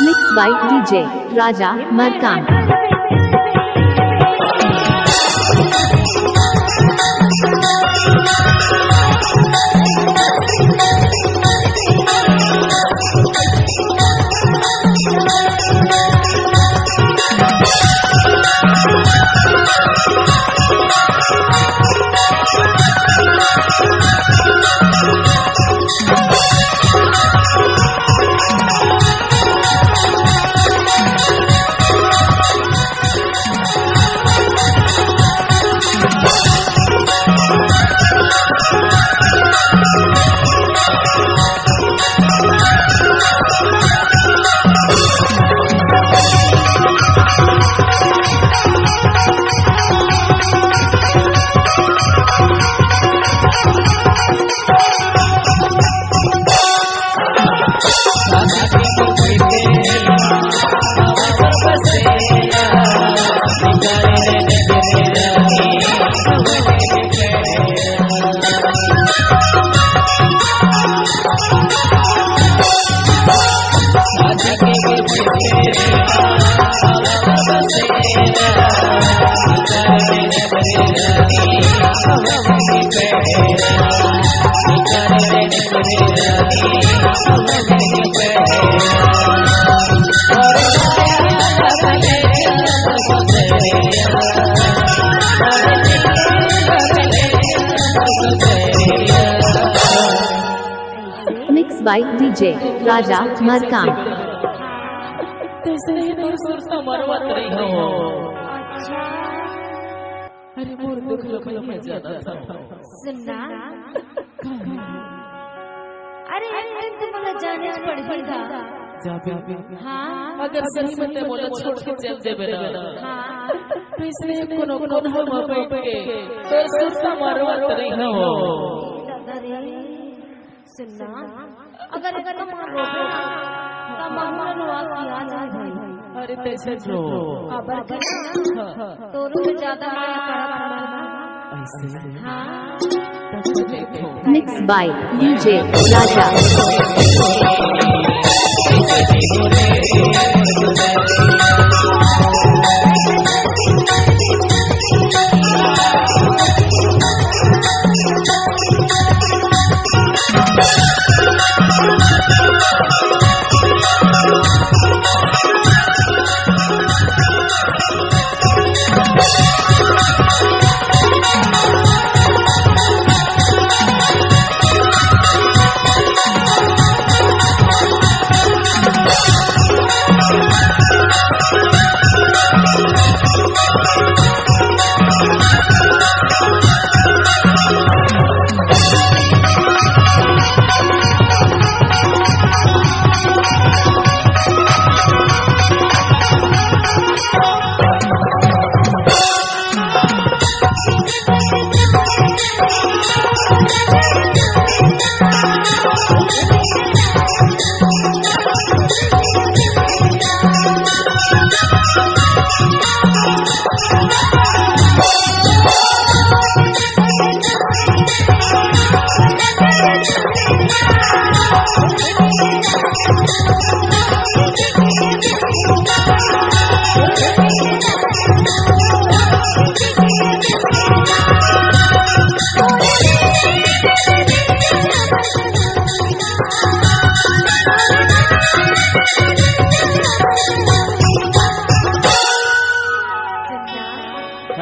Mixed by DJ Raja Markam. Mixed by DJ Raja Markam. अरे मोर दुख लखल में ज्यादा था सुनना अरे तो मला जाने पड़ेगा जा पे हाँ अगर सही मत बोला छोड़ के चल देबे ना हाँ तो इसने कोनो कोन हो बैठ के तो सुरता मारवा तरी न हो सुनना अगर मारो तो मामला वासी आ जाए भाई अरे कैसे जो खबर करना तो रूह ज्यादा ऐसे हाँ Mixed by DJ Raja.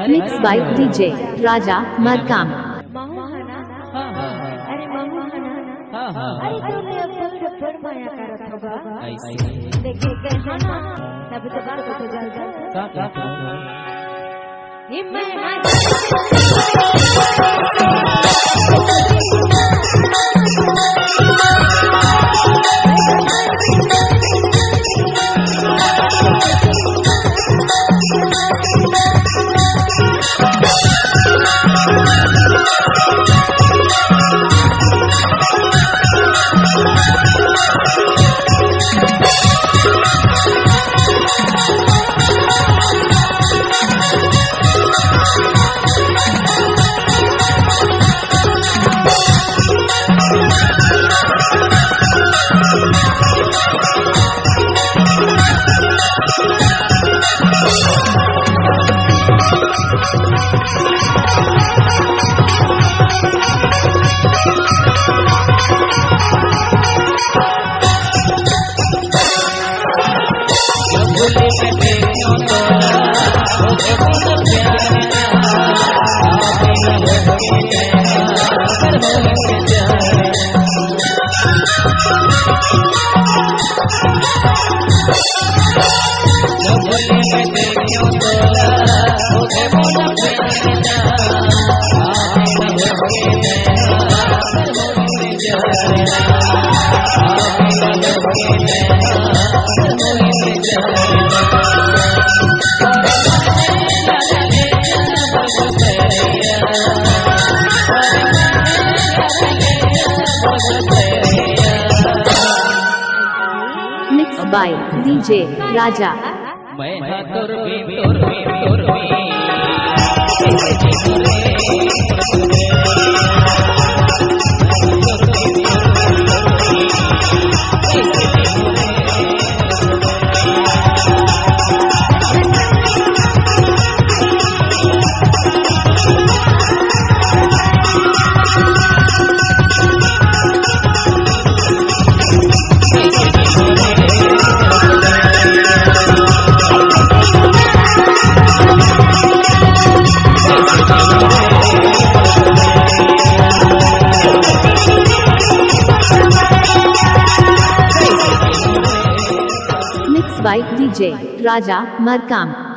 Mixed by DJ Raja Markam. अरे मामा अरे तूने अब तक बड़ माया करत होगा देखिए कैसा ना तब तो बात हो जाएगा ये मैं Mixed by DJ Raja. मैं तुर भी तुर भी तुर भी Mixed by DJ Raja Markam.